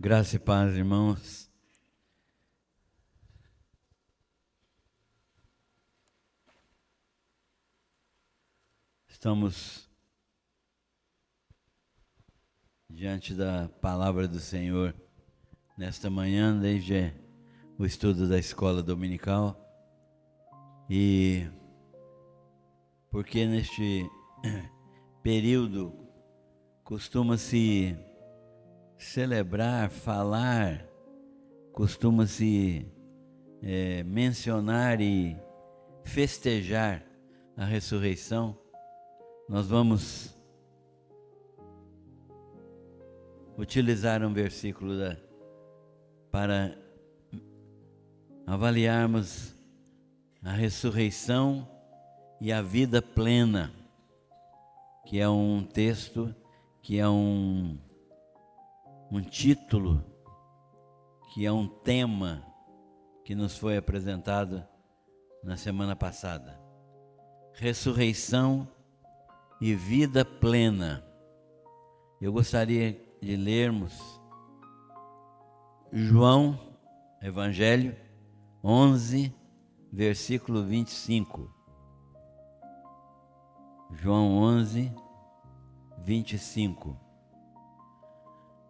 Graça e paz, irmãos. Estamos diante da palavra do Senhor nesta manhã, desde o estudo da escola dominical. E porque neste período costuma-se celebrar, falar, costuma-se mencionar e festejar a ressurreição. Nós vamos utilizar um versículo para avaliarmos a ressurreição e a vida plena, que é um texto, que é um título, que é um tema que nos foi apresentado na semana passada. Ressurreição e vida plena. Eu gostaria de lermos João, Evangelho 11, versículo 25. João 11, 25.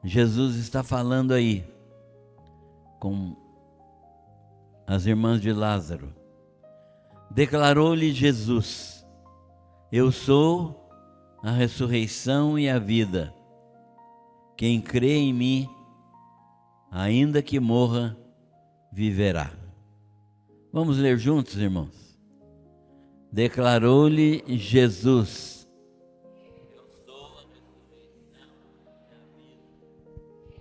Jesus está falando aí com as irmãs de Lázaro. Declarou-lhe Jesus: eu sou a ressurreição e a vida. Quem crê em mim, ainda que morra, viverá. Vamos ler juntos, irmãos? Declarou-lhe Jesus: eu sou a ressurreição e a vida.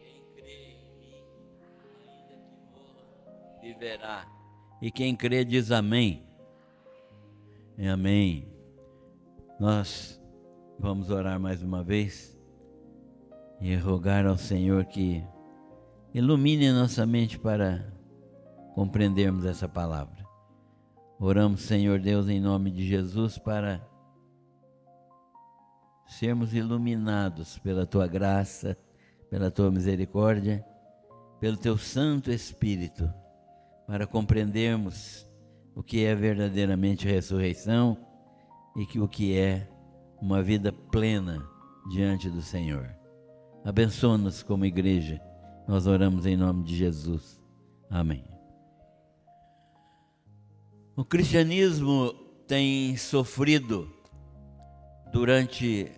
Quem crê em mim, ainda que morra, viverá. E quem crê diz amém. Amém. Nós vamos orar mais uma vez e rogar ao Senhor que ilumine nossa mente para compreendermos essa palavra. Oramos, Senhor Deus, em nome de Jesus, para sermos iluminados pela Tua graça, pela Tua misericórdia, pelo Teu Santo Espírito, para compreendermos o que é verdadeiramente ressurreição e o que é uma vida plena diante do Senhor. Abençoa-nos como igreja. Nós oramos em nome de Jesus. Amém. O cristianismo tem sofrido durante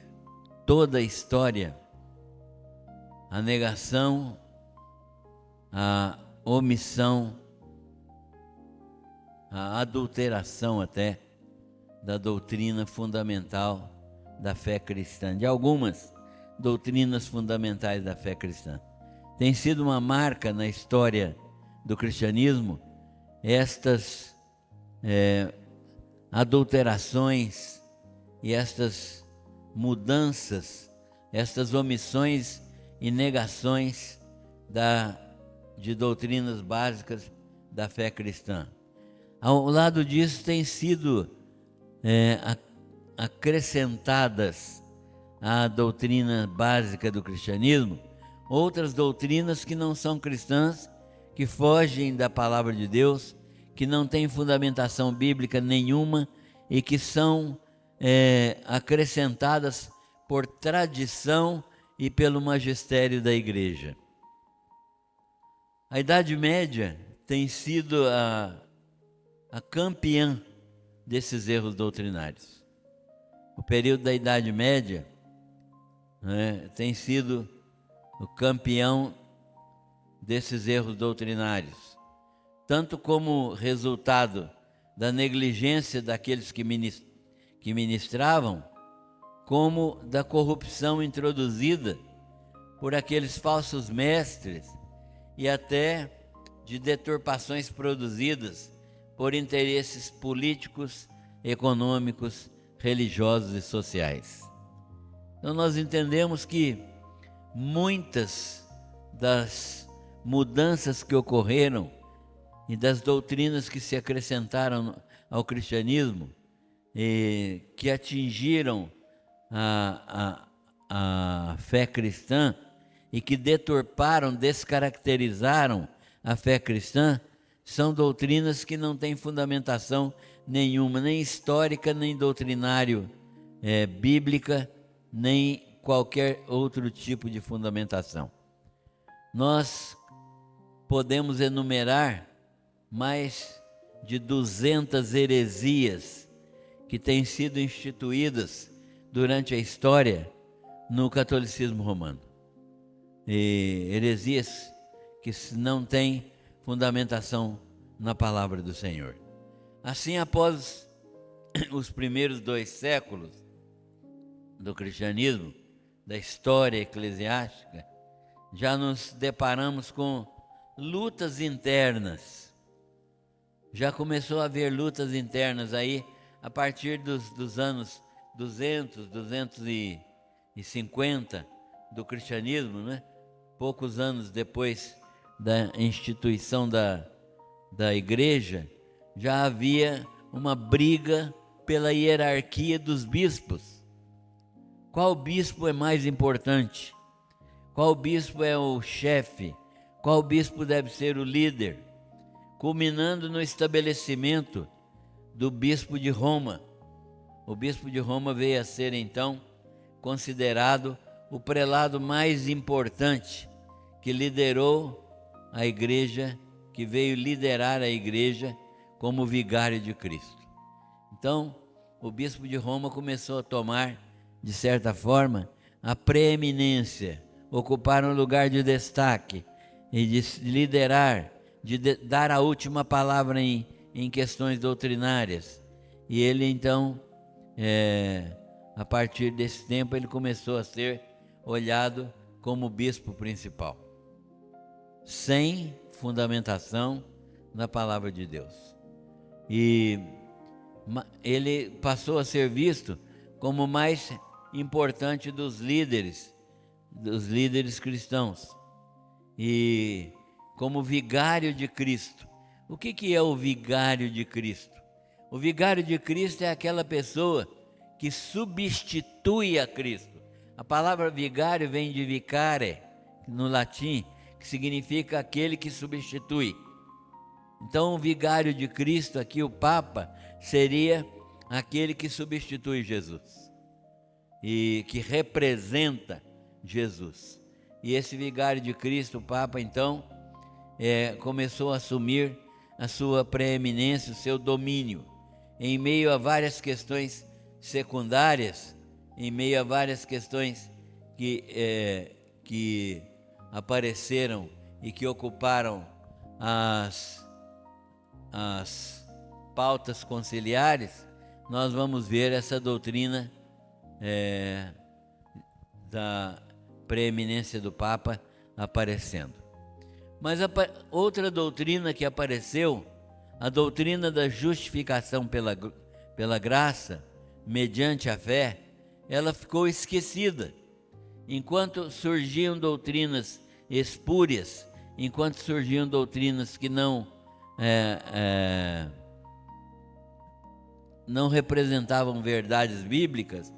toda a história a negação, a omissão, a adulteração até da doutrina fundamental da fé cristã, de algumas doutrinas fundamentais da fé cristã. Tem sido uma marca na história do cristianismo estas adulterações e estas mudanças, estas omissões e negações de doutrinas básicas da fé cristã. Ao lado disso tem sido acrescentadas à doutrina básica do cristianismo outras doutrinas que não são cristãs, que fogem da palavra de Deus, que não têm fundamentação bíblica nenhuma e que são acrescentadas por tradição e pelo magistério da igreja. A Idade Média tem sido a campeã desses erros doutrinários. O período da Idade Média tem sido o campeão desses erros doutrinários, tanto como resultado da negligência daqueles que ministravam, como da corrupção introduzida por aqueles falsos mestres e até de deturpações produzidas por interesses políticos, econômicos, religiosos e sociais. Então nós entendemos que muitas das mudanças que ocorreram e das doutrinas que se acrescentaram ao cristianismo e que atingiram a fé cristã e que deturparam, descaracterizaram a fé cristã, são doutrinas que não têm fundamentação nenhuma, nem histórica, nem doutrinário, bíblica, nem qualquer outro tipo de fundamentação. Nós podemos enumerar mais de 200 heresias que têm sido instituídas durante a história no catolicismo romano. E heresias que não têm fundamentação na palavra do Senhor. Assim, após os primeiros 2 séculos do cristianismo, da história eclesiástica, já nos deparamos com lutas internas. Já começou a haver lutas internas aí a partir dos anos 200, 250 do cristianismo, né? Poucos anos depois da instituição da igreja, já havia uma briga pela hierarquia dos bispos. Qual bispo é mais importante? Qual bispo é o chefe? Qual bispo deve ser o líder? Culminando no estabelecimento do bispo de Roma. O bispo de Roma veio a ser, então, considerado o prelado mais importante que liderou a igreja, que veio liderar a igreja como vigário de Cristo. Então, o bispo de Roma começou a tomar, de certa forma, a preeminência, ocupar um lugar de destaque e de liderar, de dar a última palavra em questões doutrinárias. E ele, então, a partir desse tempo, ele começou a ser olhado como bispo principal, sem fundamentação na palavra de Deus. E ele passou a ser visto como o mais importante dos líderes cristãos, e como vigário de Cristo. O que é o vigário de Cristo? O vigário de Cristo é aquela pessoa que substitui a Cristo. A palavra vigário vem de vicare, no latim, que significa aquele que substitui. Então, o vigário de Cristo, aqui o Papa, seria aquele que substitui Jesus e que representa Jesus. E esse vigário de Cristo, o Papa, então, começou a assumir a sua preeminência, o seu domínio, em meio a várias questões secundárias, em meio a várias questões que apareceram e que ocuparam as pautas conciliares. Nós vamos ver essa doutrina da preeminência do Papa aparecendo. Mas outra doutrina que apareceu, a doutrina da justificação pela graça, mediante a fé, ela ficou esquecida. Enquanto surgiam doutrinas espúrias, enquanto surgiam doutrinas que não representavam verdades bíblicas,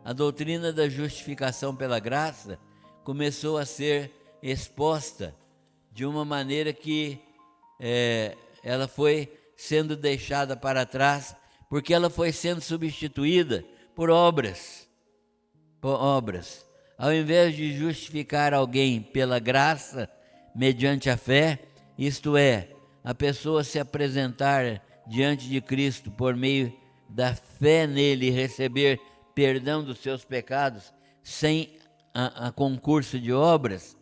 a doutrina da justificação pela graça começou a ser exposta de uma maneira que ela foi sendo deixada para trás, porque ela foi sendo substituída por obras. Ao invés de justificar alguém pela graça, mediante a fé, isto é, a pessoa se apresentar diante de Cristo por meio da fé nele e receber perdão dos seus pecados, sem a concurso de obras,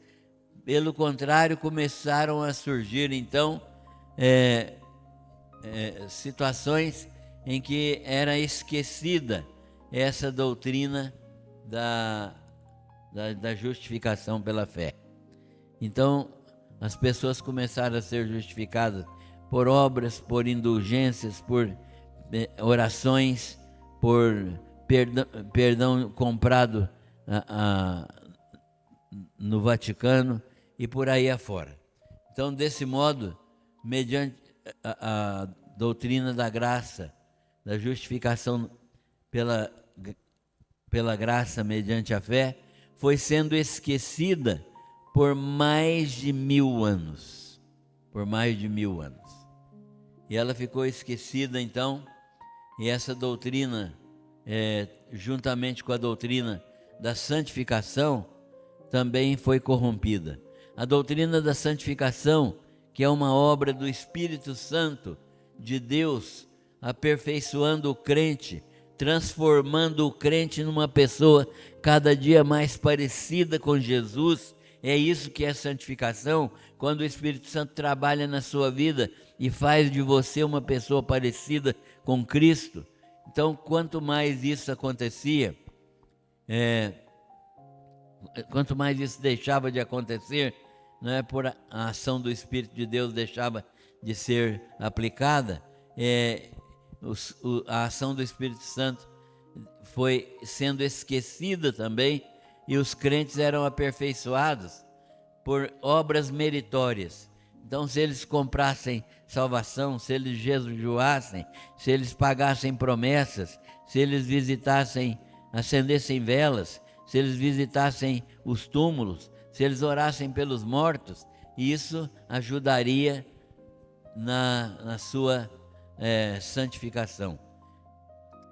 pelo contrário, começaram a surgir, então, situações em que era esquecida essa doutrina da justificação pela fé. Então, as pessoas começaram a ser justificadas por obras, por indulgências, por orações, por perdão comprado no Vaticano e por aí afora. Então, desse modo, mediante a doutrina da graça, da justificação pela graça mediante a fé, foi sendo esquecida por mais de 1000 anos. Por mais de 1000 anos. E ela ficou esquecida então, e essa doutrina, juntamente com a doutrina da santificação, também foi corrompida. A doutrina da santificação, que é uma obra do Espírito Santo de Deus, aperfeiçoando o crente, transformando o crente numa pessoa cada dia mais parecida com Jesus. É isso que é santificação, quando o Espírito Santo trabalha na sua vida e faz de você uma pessoa parecida com Cristo. Então, quanto mais isso acontecia, quanto mais isso deixava de acontecer, não é, por a ação do Espírito de Deus deixava de ser aplicada, a ação do Espírito Santo foi sendo esquecida também, e os crentes eram aperfeiçoados por obras meritórias. Então, se eles comprassem salvação, se eles jejuassem, se eles pagassem promessas, se eles visitassem, acendessem velas, se eles visitassem os túmulos, se eles orassem pelos mortos, isso ajudaria na sua santificação.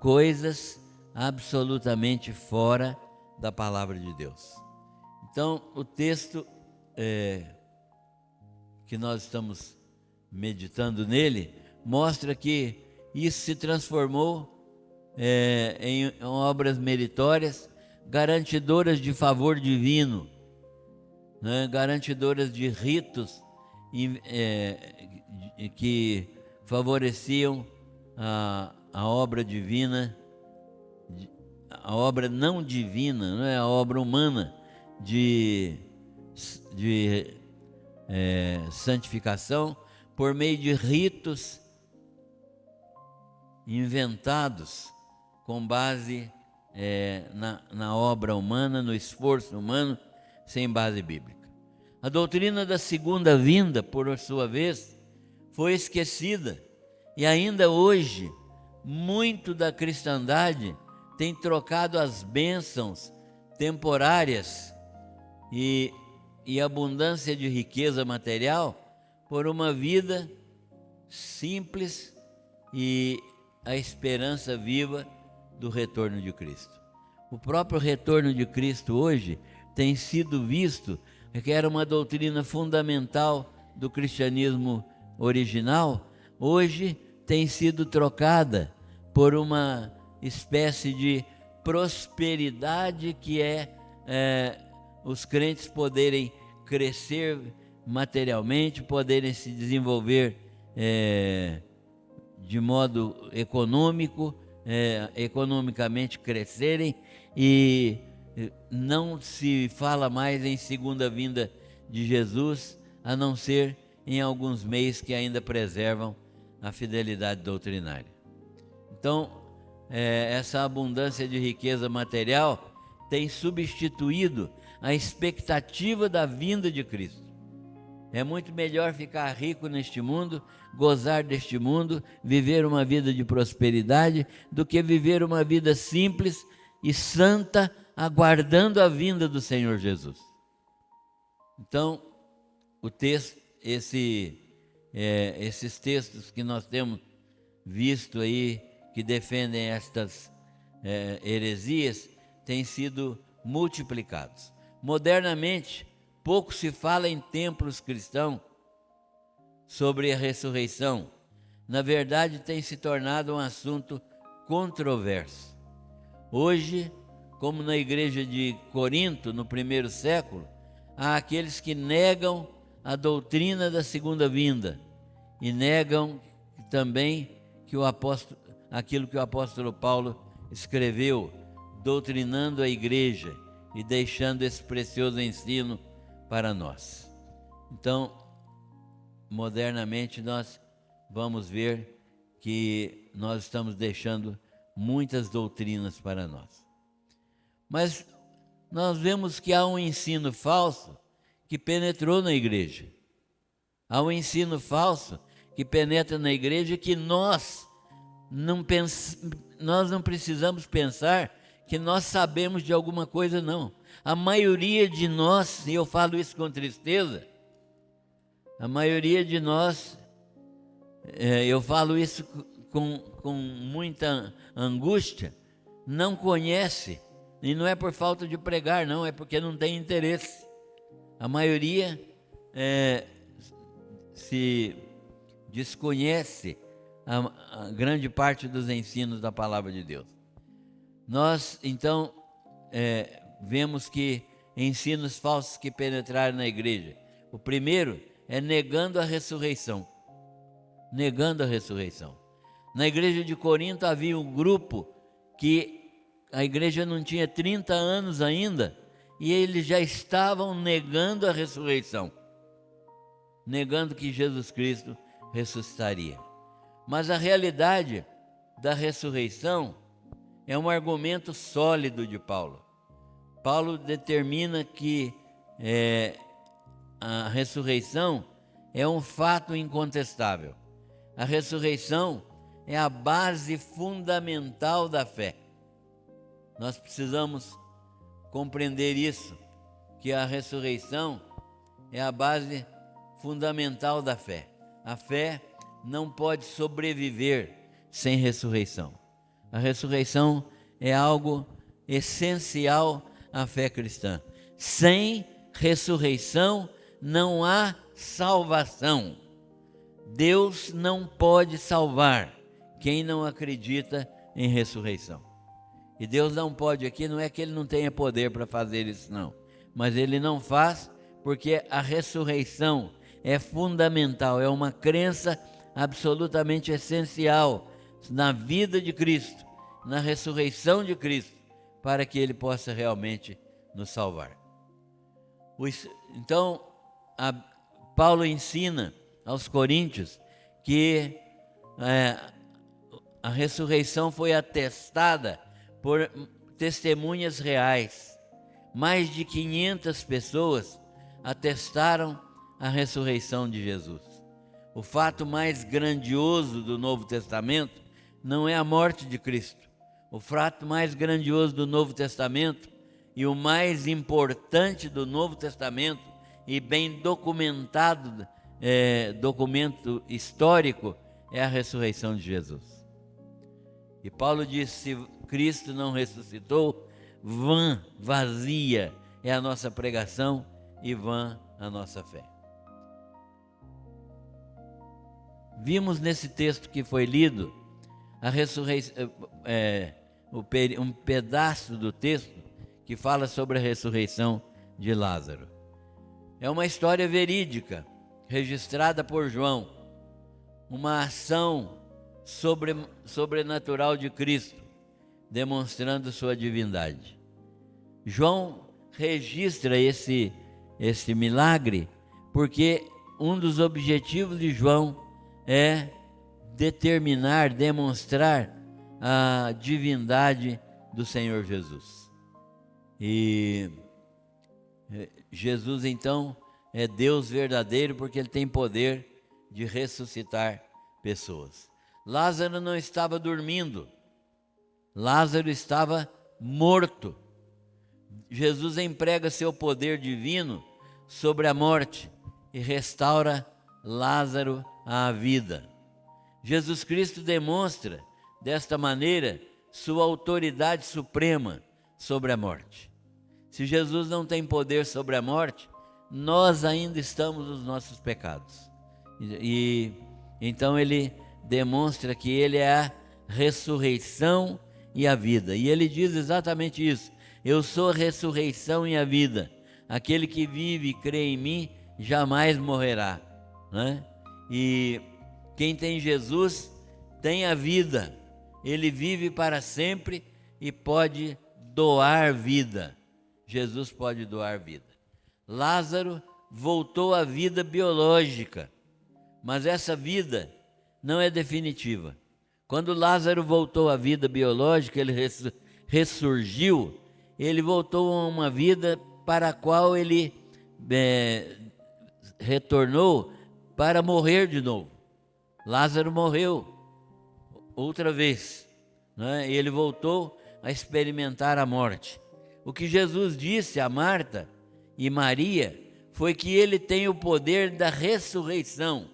Coisas absolutamente fora da palavra de Deus. Então, o texto que nós estamos meditando nele mostra que isso se transformou em obras meritórias, garantidoras de favor divino, né? Garantidoras de ritos que favoreciam a obra divina, a obra não divina, não é a obra humana de santificação, por meio de ritos inventados com base na obra humana, no esforço humano, sem base bíblica. A doutrina da segunda vinda, por sua vez, foi esquecida, e ainda hoje muito da cristandade tem trocado as bênçãos temporárias e abundância de riqueza material por uma vida simples e a esperança viva do retorno de Cristo. O próprio retorno de Cristo hoje tem sido visto, que era uma doutrina fundamental do cristianismo original, hoje tem sido trocada por uma espécie de prosperidade que os crentes poderem crescer materialmente, poderem se desenvolver de modo econômico, economicamente crescerem, e não se fala mais em segunda vinda de Jesus, a não ser em alguns meios que ainda preservam a fidelidade doutrinária. Então, essa abundância de riqueza material tem substituído a expectativa da vinda de Cristo. É muito melhor ficar rico neste mundo, gozar deste mundo, viver uma vida de prosperidade, do que viver uma vida simples e santa, aguardando a vinda do Senhor Jesus. Então, o texto, esses textos que nós temos visto aí, que defendem estas heresias, têm sido multiplicados. Modernamente, pouco se fala em templos cristãos sobre a ressurreição. Na verdade, tem se tornado um assunto controverso. Hoje, como na igreja de Corinto, no primeiro século, há aqueles que negam a doutrina da segunda vinda e negam também aquilo que o apóstolo Paulo escreveu, doutrinando a igreja e deixando esse precioso ensino para nós. Então, modernamente, nós vamos ver que nós estamos deixando muitas doutrinas para nós. Mas nós vemos que há um ensino falso que penetrou na igreja. Há um ensino falso que penetra na igreja, que nós não precisamos pensar que nós sabemos de alguma coisa, não. A maioria de nós, e eu falo isso com tristeza, a maioria de nós, eu falo isso com muita angústia, não conhece, e não é por falta de pregar, não, é porque não tem interesse. A maioria se desconhece a grande parte dos ensinos da palavra de Deus. Nós, então, vemos que ensinos falsos que penetraram na igreja. O primeiro é negando a ressurreição. Negando a ressurreição. Na igreja de Corinto havia um grupo que a igreja não tinha 30 anos ainda, e eles já estavam negando a ressurreição, negando que Jesus Cristo ressuscitaria. Mas a realidade da ressurreição é um argumento sólido de Paulo. Paulo determina que a ressurreição é um fato incontestável. A ressurreição é a base fundamental da fé. Nós precisamos compreender isso, que a ressurreição é a base fundamental da fé. A fé não pode sobreviver sem ressurreição. A ressurreição é algo essencial à fé cristã. Sem ressurreição não há salvação. Deus não pode salvar quem não acredita em ressurreição. E Deus não pode aqui, não é que Ele não tenha poder para fazer isso, não. Mas Ele não faz porque a ressurreição é fundamental, é uma crença absolutamente essencial na vida de Cristo, na ressurreição de Cristo, para que Ele possa realmente nos salvar. Então, Paulo ensina aos coríntios que a ressurreição foi atestada por testemunhas reais. Mais de 500 pessoas atestaram a ressurreição de Jesus. O fato mais grandioso do Novo Testamento não é a morte de Cristo. O fato mais grandioso do Novo Testamento e o mais importante do Novo Testamento e bem documentado, documento histórico, é a ressurreição de Jesus. E Paulo diz: se Cristo não ressuscitou, vazia é a nossa pregação e vã a nossa fé. Vimos nesse texto que foi lido a ressurreição, um pedaço do texto que fala sobre a ressurreição de Lázaro. É uma história verídica, registrada por João, uma ação sobrenatural de Cristo, demonstrando sua divindade. João registra esse milagre porque um dos objetivos de João é demonstrar a divindade do Senhor Jesus. E Jesus, então, é Deus verdadeiro porque Ele tem poder de ressuscitar pessoas. Lázaro não estava dormindo, Lázaro estava morto. Jesus emprega seu poder divino sobre a morte e restaura Lázaro à vida. Jesus Cristo demonstra, desta maneira, sua autoridade suprema sobre a morte. Se Jesus não tem poder sobre a morte, nós ainda estamos nos nossos pecados. E então Ele demonstra que Ele é a ressurreição e a vida. E Ele diz exatamente isso: eu sou a ressurreição e a vida. Aquele que vive e crê em mim jamais morrerá, né? E quem tem Jesus tem a vida. Ele vive para sempre e pode doar vida. Jesus pode doar vida. Lázaro voltou à vida biológica, mas essa vida não é definitiva. Quando Lázaro voltou à vida biológica, ele ressurgiu, ele voltou a uma vida para a qual ele retornou para morrer de novo. Lázaro morreu outra vez, né? E ele voltou a experimentar a morte. O que Jesus disse a Marta e Maria foi que ele tem o poder da ressurreição,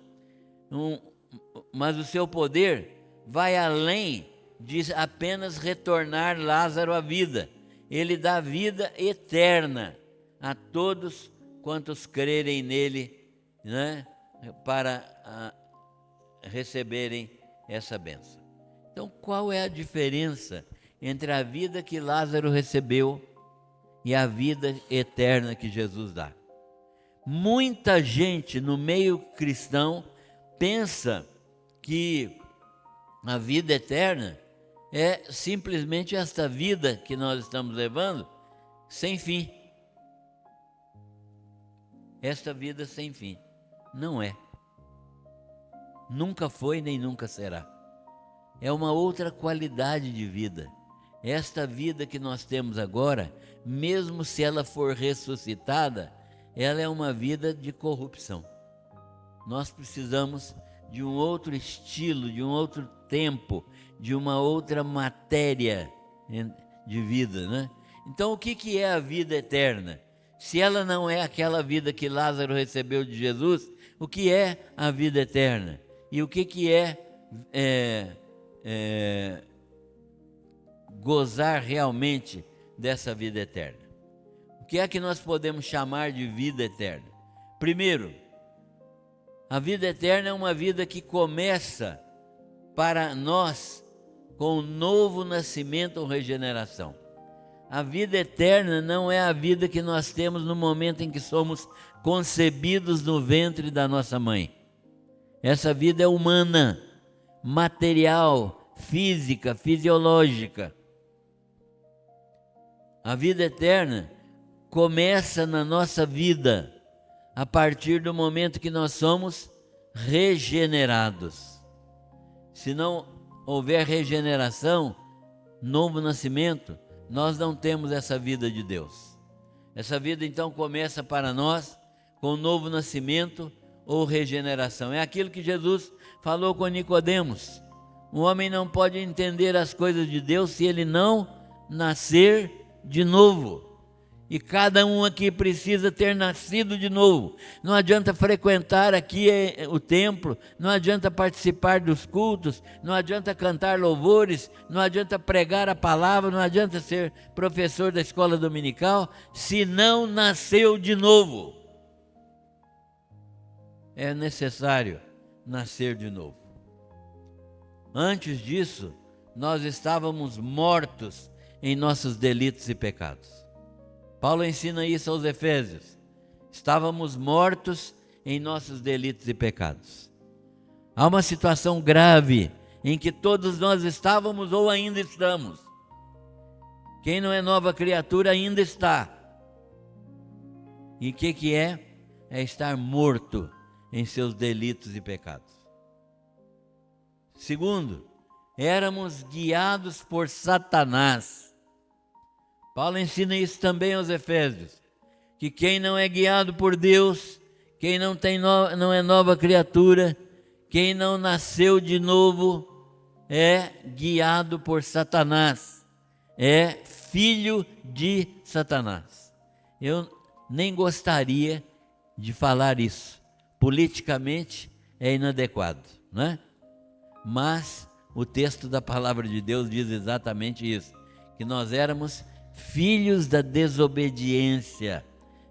mas o seu poder vai além de apenas retornar Lázaro à vida. Ele dá vida eterna a todos quantos crerem nele, né, para receberem essa bênção. Então, qual é a diferença entre a vida que Lázaro recebeu e a vida eterna que Jesus dá? Muita gente no meio cristão pensa que a vida eterna é simplesmente esta vida que nós estamos levando sem fim. Esta vida sem fim. Não é. Nunca foi nem nunca será. É uma outra qualidade de vida. Esta vida que nós temos agora, mesmo se ela for ressuscitada, ela é uma vida de corrupção. Nós precisamos de um outro estilo, de um outro tempo, de uma outra matéria de vida, né? Então, o que é a vida eterna? Se ela não é aquela vida que Lázaro recebeu de Jesus, o que é a vida eterna? E o que é gozar realmente dessa vida eterna? O que é que nós podemos chamar de vida eterna? Primeiro, a vida eterna é uma vida que começa para nós com um novo nascimento ou regeneração. A vida eterna não é a vida que nós temos no momento em que somos concebidos no ventre da nossa mãe. Essa vida é humana, material, física, fisiológica. A vida eterna começa na nossa vida a partir do momento que nós somos regenerados. Se não houver regeneração, novo nascimento, nós não temos essa vida de Deus. Essa vida então começa para nós com novo nascimento ou regeneração. É aquilo que Jesus falou com Nicodemos. O homem não pode entender as coisas de Deus se ele não nascer de novo. E cada um aqui precisa ter nascido de novo. Não adianta frequentar aqui o templo, não adianta participar dos cultos, não adianta cantar louvores, não adianta pregar a palavra, não adianta ser professor da escola dominical, se não nasceu de novo. É necessário nascer de novo. Antes disso, nós estávamos mortos em nossos delitos e pecados. Paulo ensina isso aos Efésios. Estávamos mortos em nossos delitos e pecados. Há uma situação grave em que todos nós estávamos ou ainda estamos. Quem não é nova criatura ainda está. E o que é? É estar morto em seus delitos e pecados. Segundo, éramos guiados por Satanás. Paulo ensina isso também aos Efésios, que quem não é guiado por Deus, quem não é nova criatura, quem não nasceu de novo, é guiado por Satanás, é filho de Satanás. Eu nem gostaria de falar isso, politicamente é inadequado, não é? Mas o texto da palavra de Deus diz exatamente isso, que nós éramos filhos da desobediência,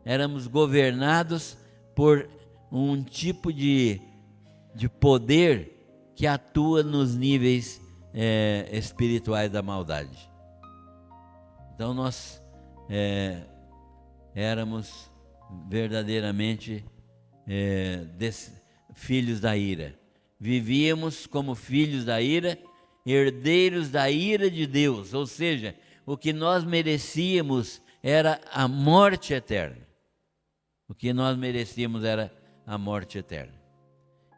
éramos governados por um tipo de poder que atua nos níveis espirituais da maldade. Então nós éramos verdadeiramente filhos da ira, vivíamos como filhos da ira, herdeiros da ira de Deus, ou seja, o que nós merecíamos era a morte eterna. O que nós merecíamos era a morte eterna.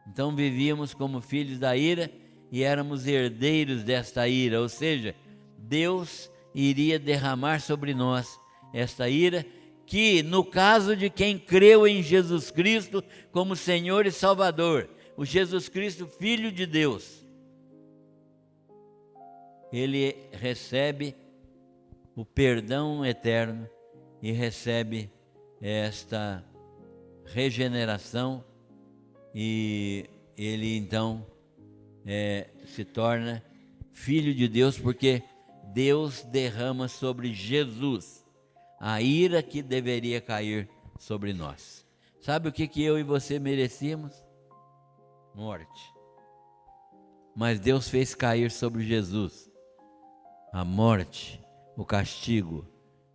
Então vivíamos como filhos da ira e éramos herdeiros desta ira, ou seja, Deus iria derramar sobre nós esta ira, que no caso de quem creu em Jesus Cristo como Senhor e Salvador, o Jesus Cristo, Filho de Deus, ele recebe o perdão eterno e recebe esta regeneração, e ele então se torna filho de Deus, porque Deus derrama sobre Jesus a ira que deveria cair sobre nós. Sabe o que eu e você merecíamos? Morte. Mas Deus fez cair sobre Jesus a morte, o castigo,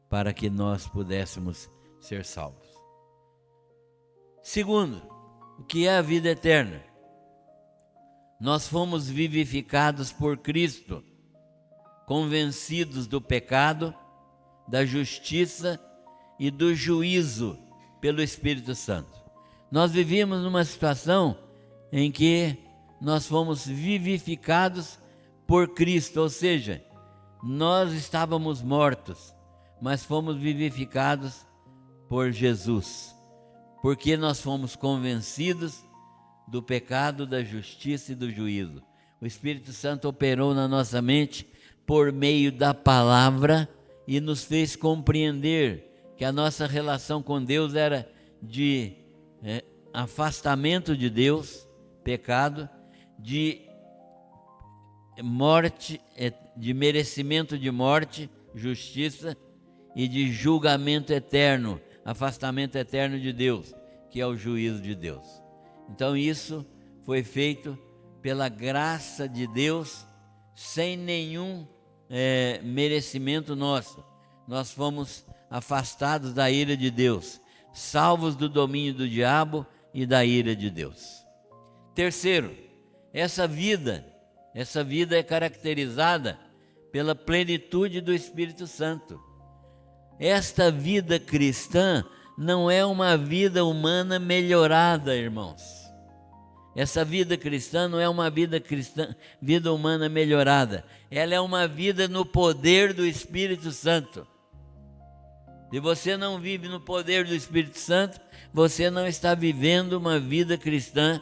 para que nós pudéssemos ser salvos. Segundo, o que é a vida eterna? Nós fomos vivificados por Cristo, convencidos do pecado, da justiça e do juízo pelo Espírito Santo. Nós vivíamos numa situação em que nós fomos vivificados por Cristo, ou seja, nós estávamos mortos, mas fomos vivificados por Jesus, porque nós fomos convencidos do pecado, da justiça e do juízo. O Espírito Santo operou na nossa mente por meio da palavra e nos fez compreender que a nossa relação com Deus era de afastamento de Deus, pecado, de morte, de merecimento de morte, justiça, e de julgamento eterno, afastamento eterno de Deus, que é o juízo de Deus. Então isso foi feito pela graça de Deus, sem nenhum merecimento nosso. Nós fomos afastados da ira de Deus, salvos do domínio do diabo e da ira de Deus. Terceiro, essa vida é caracterizada pela plenitude do Espírito Santo. Esta vida cristã não é uma vida humana melhorada, irmãos. Essa vida cristã não é uma vida humana melhorada. Ela é uma vida no poder do Espírito Santo. Se você não vive no poder do Espírito Santo, você não está vivendo uma vida cristã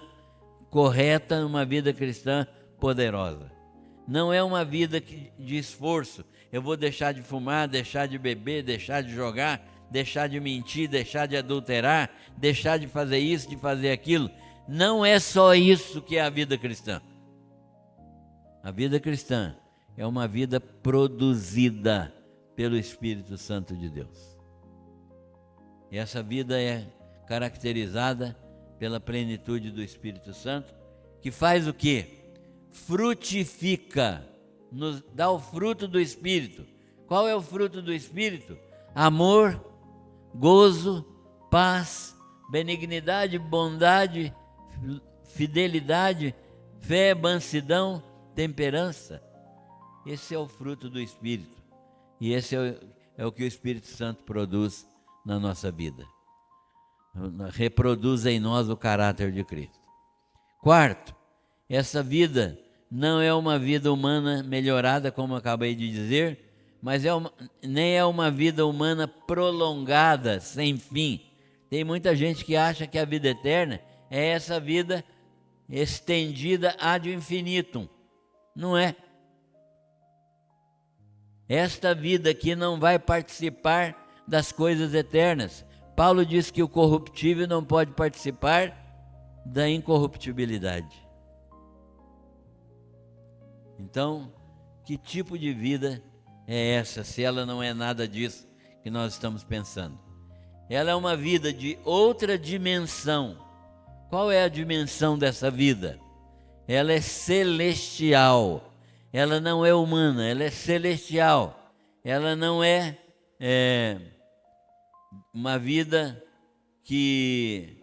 correta, uma vida cristã poderosa. Não é uma vida de esforço. Eu vou deixar de fumar, deixar de beber, deixar de jogar, deixar de mentir, deixar de adulterar, deixar de fazer isso, de fazer aquilo. Não é só isso que é a vida cristã. A vida cristã é uma vida produzida pelo Espírito Santo de Deus. E essa vida é caracterizada pela plenitude do Espírito Santo, que faz o quê? Frutifica, nos dá o fruto do Espírito. Qual é o fruto do Espírito? Amor, gozo, paz, benignidade, bondade, fidelidade, fé, mansidão, temperança. Esse é o fruto do Espírito. E esse é o que o Espírito Santo produz na nossa vida. Reproduz em nós o caráter de Cristo. Quarto, essa vida não é uma vida humana melhorada, como eu acabei de dizer, mas nem é uma vida humana prolongada, sem fim. Tem muita gente que acha que a vida eterna é essa vida estendida ad infinitum. Não é. Esta vida aqui não vai participar das coisas eternas. Paulo diz que o corruptível não pode participar da incorruptibilidade. Então, que tipo de vida é essa, se ela não é nada disso que nós estamos pensando? Ela é uma vida de outra dimensão. Qual é a dimensão dessa vida? Ela é celestial. Ela não é humana, ela é celestial. Ela não é uma vida que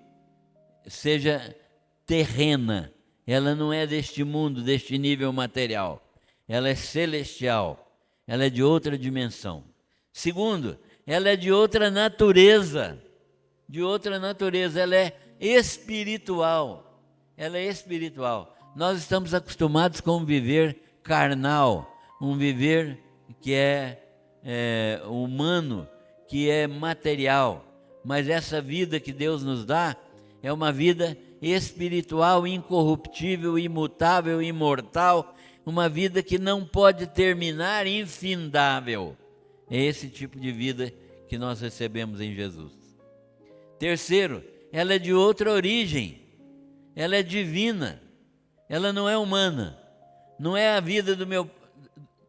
seja terrena. Ela não é deste mundo, deste nível material. Ela é celestial. Ela é de outra dimensão. Segundo, ela é de outra natureza. De outra natureza. Ela é espiritual. Ela é espiritual. Nós estamos acostumados com um viver carnal, um viver que é humano, que é material. Mas essa vida que Deus nos dá é uma vida espiritual, incorruptível, imutável, imortal, uma vida que não pode terminar, infindável. É esse tipo de vida que nós recebemos em Jesus. Terceiro, ela é de outra origem. Ela é divina. Ela não é humana. Não é a vida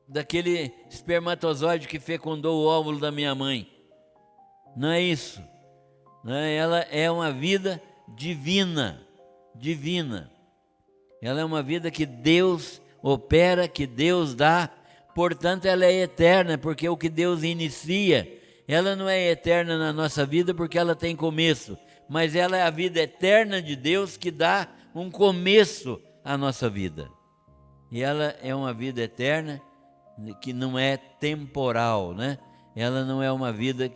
daquele espermatozoide que fecundou o óvulo da minha mãe. Não é isso. Ela é uma vida divina. Divina. Ela é uma vida que Deus opera, que Deus dá. Portanto, ela é eterna, porque o que Deus inicia, ela não é eterna na nossa vida porque ela tem começo, mas ela é a vida eterna de Deus que dá um começo à nossa vida. E ela é uma vida eterna que não é temporal, né? Ela não é uma vida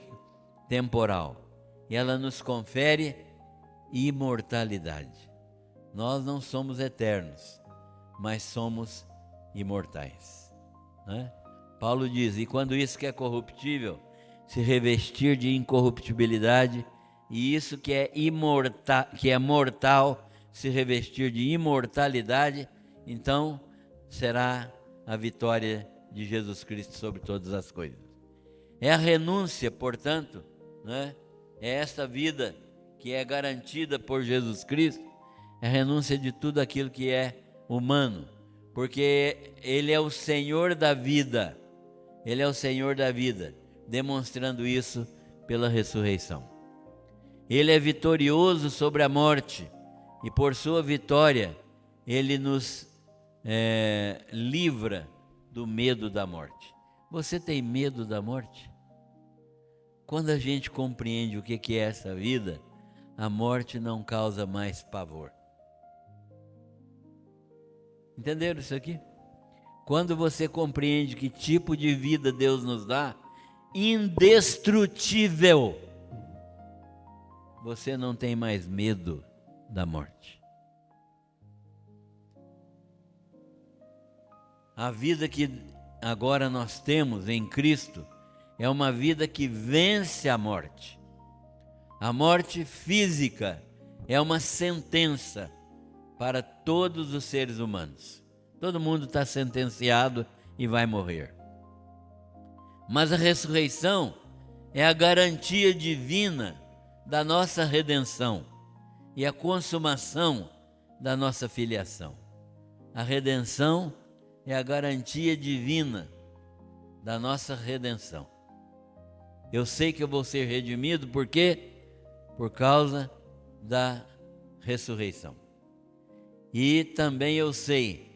temporal. E ela nos confere imortalidade. Nós não somos eternos, mas somos imortais, né? Paulo diz: e quando isso que é corruptível se revestir de incorruptibilidade, e isso que é mortal se revestir de imortalidade, então será a vitória de Jesus Cristo sobre todas as coisas. É a renúncia, portanto, né? É esta vida que é garantida por Jesus Cristo, é a renúncia de tudo aquilo que é humano, porque Ele é o Senhor da vida. Ele é o Senhor da vida, demonstrando isso pela ressurreição. Ele é vitorioso sobre a morte, e por sua vitória, Ele nos livra do medo da morte. Você tem medo da morte? Quando a gente compreende o que é essa vida, a morte não causa mais pavor. Entenderam isso aqui? Quando você compreende que tipo de vida Deus nos dá, indestrutível, você não tem mais medo da morte. A vida que agora nós temos em Cristo é uma vida que vence a morte. A morte física é uma sentença para todos os seres humanos. Todo mundo está sentenciado e vai morrer. Mas a ressurreição é a garantia divina da nossa redenção e a consumação da nossa filiação. A redenção é a garantia divina da nossa redenção. Eu sei que eu vou ser redimido, por quê? Por causa da ressurreição. E também eu sei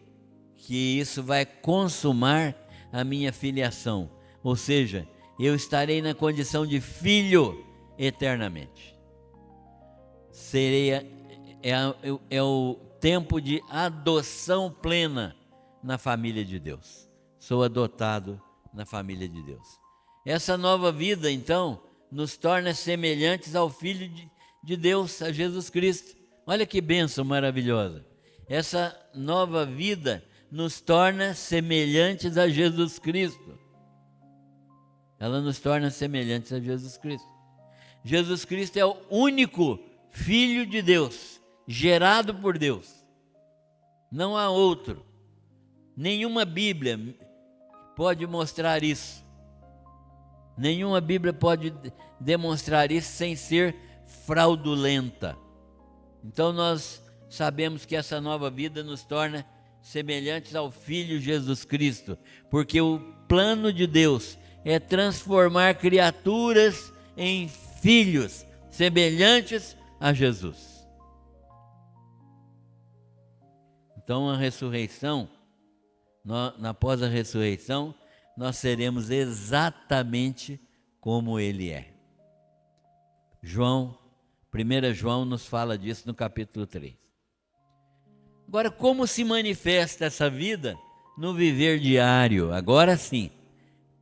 que isso vai consumar a minha filiação, ou seja, eu estarei na condição de filho eternamente. É o tempo de adoção plena na família de Deus. Sou adotado na família de Deus. Essa nova vida, então, nos torna semelhantes ao Filho de Deus, a Jesus Cristo. Olha que bênção maravilhosa. Essa nova vida nos torna semelhantes a Jesus Cristo. Ela nos torna semelhantes a Jesus Cristo. Jesus Cristo é o único Filho de Deus, gerado por Deus. Não há outro. Nenhuma Bíblia pode mostrar isso. Nenhuma Bíblia pode demonstrar isso sem ser fraudulenta. Então nós sabemos que essa nova vida nos torna semelhantes ao Filho Jesus Cristo, porque o plano de Deus é transformar criaturas em filhos semelhantes a Jesus. Então a ressurreição, após a ressurreição, nós seremos exatamente como Ele é. 1 João nos fala disso no capítulo 3. Agora, como se manifesta essa vida no viver diário? Agora sim,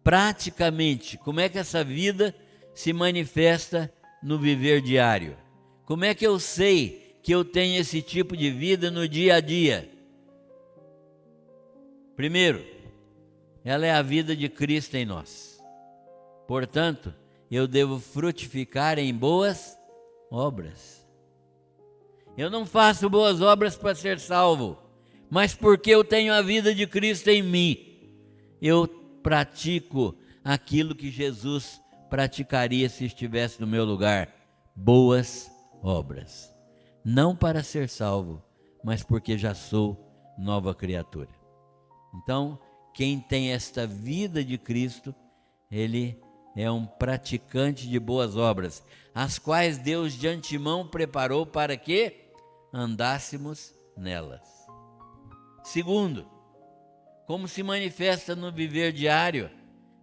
praticamente, como é que essa vida se manifesta no viver diário? Como é que eu sei que eu tenho esse tipo de vida no dia a dia? Primeiro, ela é a vida de Cristo em nós. Portanto, eu devo frutificar em boas obras. Eu não faço boas obras para ser salvo, mas porque eu tenho a vida de Cristo em mim, eu pratico aquilo que Jesus praticaria se estivesse no meu lugar: boas obras. Não para ser salvo, mas porque já sou nova criatura. Então, quem tem esta vida de Cristo, ele é um praticante de boas obras, as quais Deus de antemão preparou para que andássemos nelas. Segundo, como se manifesta no viver diário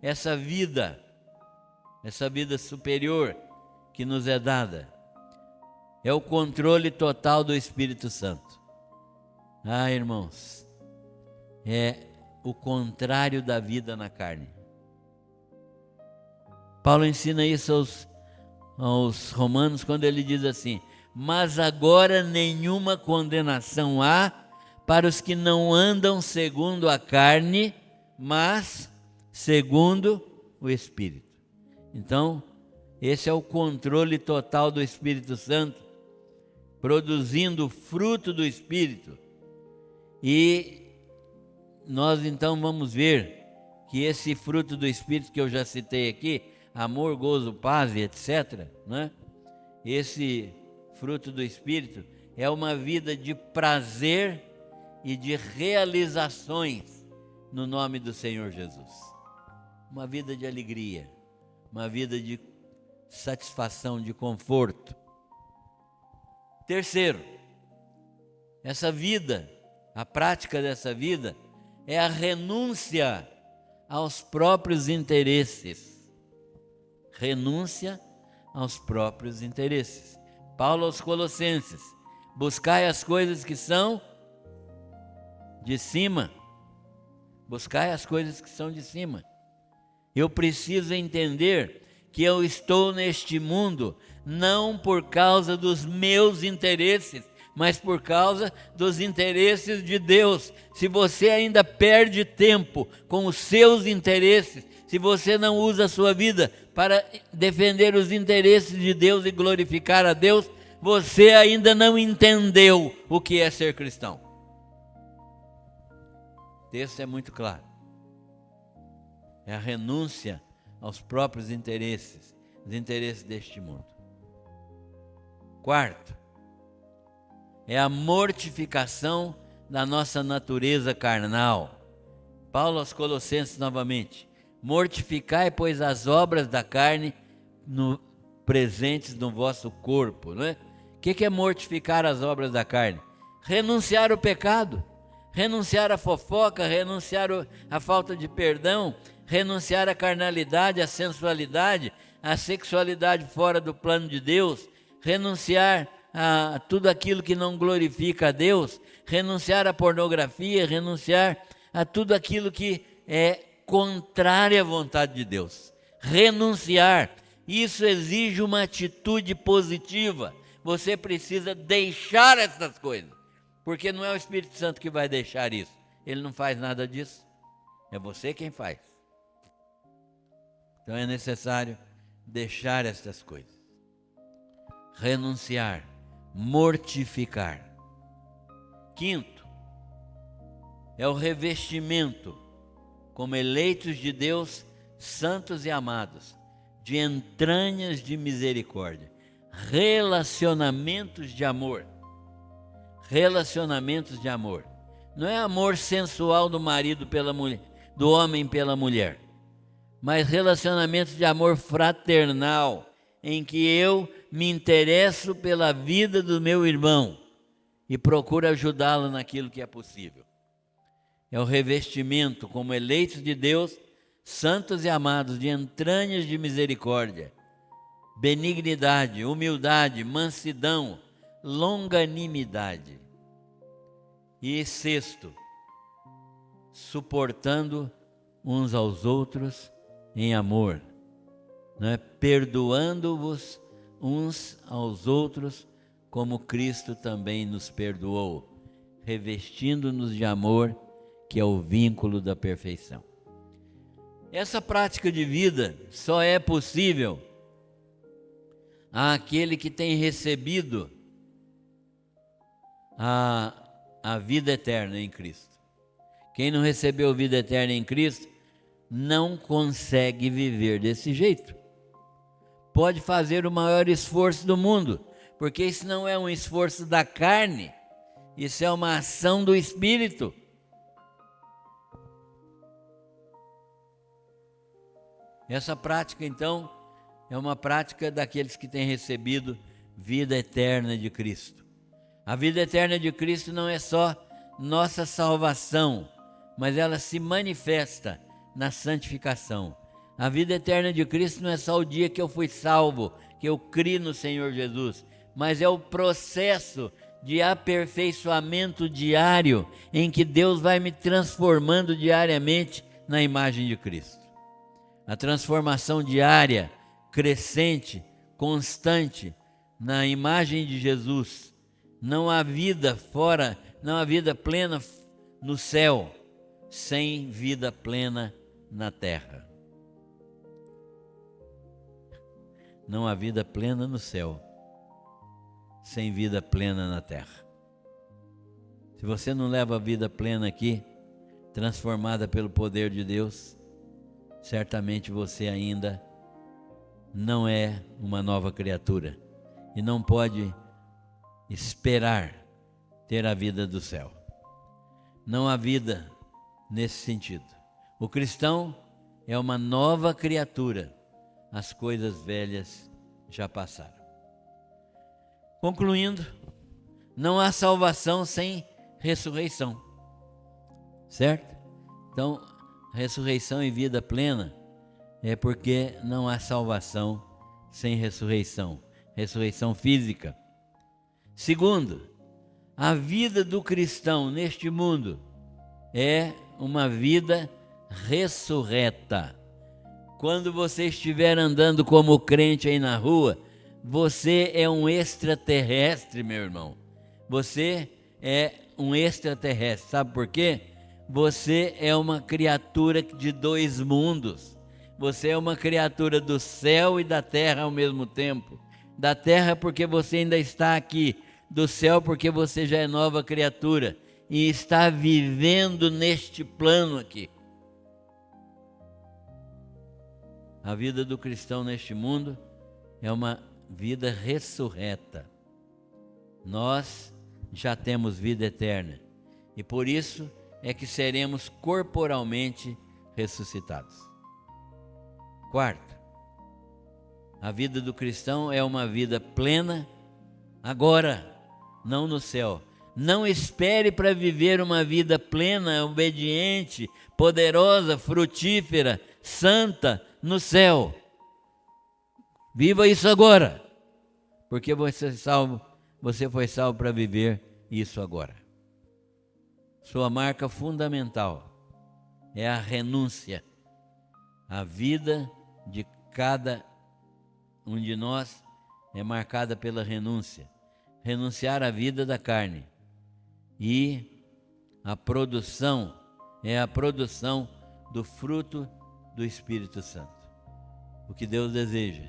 essa vida superior que nos é dada? É o controle total do Espírito Santo. Ah, irmãos, é o contrário da vida na carne. Paulo ensina isso aos romanos quando ele diz assim: mas agora nenhuma condenação há para os que não andam segundo a carne, mas segundo o Espírito. Então, esse é o controle total do Espírito Santo, produzindo o fruto do Espírito. E nós então vamos ver que esse fruto do Espírito que eu já citei aqui, amor, gozo, paz e etc., né? Esse fruto do Espírito é uma vida de prazer e de realizações no nome do Senhor Jesus. Uma vida de alegria, uma vida de satisfação, de conforto. Terceiro, essa vida, a prática dessa vida é a renúncia aos próprios interesses. Renúncia aos próprios interesses. Paulo aos Colossenses: buscai as coisas que são de cima. Buscai as coisas que são de cima. Eu preciso entender que eu estou neste mundo não por causa dos meus interesses, mas por causa dos interesses de Deus. Se você ainda perde tempo com os seus interesses, se você não usa a sua vida para defender os interesses de Deus e glorificar a Deus, você ainda não entendeu o que é ser cristão. O texto é muito claro. É a renúncia aos próprios interesses, os interesses deste mundo. Quarto, é a mortificação da nossa natureza carnal. Paulo aos Colossenses novamente: mortificai, pois, as obras da carne presentes no vosso corpo, não é? O que é mortificar as obras da carne? Renunciar ao pecado, renunciar à fofoca, renunciar à falta de perdão, renunciar à carnalidade, à sensualidade, à sexualidade fora do plano de Deus, renunciar a tudo aquilo que não glorifica a Deus, renunciar à pornografia, renunciar a tudo aquilo que é contrário à vontade de Deus. Renunciar, isso exige uma atitude positiva. Você precisa deixar essas coisas, porque não é o Espírito Santo que vai deixar isso. Ele não faz nada disso, é você quem faz. Então é necessário deixar essas coisas. Renunciar, mortificar. Quinto, é o revestimento como eleitos de Deus, santos e amados, de entranhas de misericórdia, relacionamentos de amor. Relacionamentos de amor. Não é amor sensual do marido pela mulher, do homem pela mulher, mas relacionamentos de amor fraternal, em que eu me interesso pela vida do meu irmão e procuro ajudá-lo naquilo que é possível. É o revestimento como eleitos de Deus, santos e amados, de entranhas de misericórdia, benignidade, humildade, mansidão, longanimidade. E sexto, suportando uns aos outros em amor, né? Perdoando-vos uns aos outros, como Cristo também nos perdoou, revestindo-nos de amor, que é o vínculo da perfeição. Essa prática de vida só é possível àquele que tem recebido a vida eterna em Cristo. Quem não recebeu vida eterna em Cristo não consegue viver desse jeito. Pode fazer o maior esforço do mundo, porque isso não é um esforço da carne, isso é uma ação do Espírito. Essa prática, então, é uma prática daqueles que têm recebido vida eterna de Cristo. A vida eterna de Cristo não é só nossa salvação, mas ela se manifesta na santificação. A vida eterna de Cristo não é só o dia que eu fui salvo, que eu criei no Senhor Jesus, mas é o processo de aperfeiçoamento diário em que Deus vai me transformando diariamente na imagem de Cristo. A transformação diária, crescente, constante na imagem de Jesus. Não há vida fora, não há vida plena no céu sem vida plena na terra. Não há vida plena no céu sem vida plena na terra. Se você não leva a vida plena aqui, transformada pelo poder de Deus, certamente você ainda não é uma nova criatura e não pode esperar ter a vida do céu. Não há vida nesse sentido. O cristão é uma nova criatura. As coisas velhas já passaram. Concluindo, não há salvação sem ressurreição, certo? Então, ressurreição e vida plena é porque não há salvação sem ressurreição, ressurreição física. Segundo, a vida do cristão neste mundo é uma vida ressurreta. Quando você estiver andando como crente aí na rua, você é um extraterrestre, meu irmão. Você é um extraterrestre. Sabe por quê? Você é uma criatura de dois mundos. Você é uma criatura do céu e da terra ao mesmo tempo. Da terra porque você ainda está aqui. Do céu porque você já é nova criatura e está vivendo neste plano aqui. A vida do cristão neste mundo é uma vida ressurreta. Nós já temos vida eterna e por isso é que seremos corporalmente ressuscitados. Quarto, a vida do cristão é uma vida plena agora, não no céu. Não espere para viver uma vida plena, obediente, poderosa, frutífera, santa no céu. Viva isso agora, porque você foi salvo para viver isso agora. Sua marca fundamental é a renúncia. A vida de cada um de nós é marcada pela renúncia. Renunciar à vida da carne. E a produção é a produção do fruto do Espírito Santo. O que Deus deseja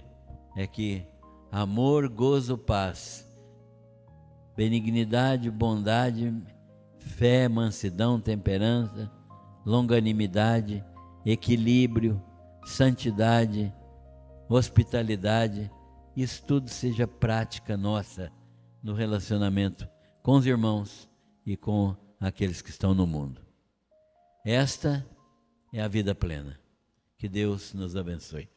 é que amor, gozo, paz, benignidade, bondade, fé, mansidão, temperança, longanimidade, equilíbrio, santidade, hospitalidade, isso tudo seja prática nossa no relacionamento com os irmãos e com aqueles que estão no mundo. Esta é a vida plena. Que Deus nos abençoe.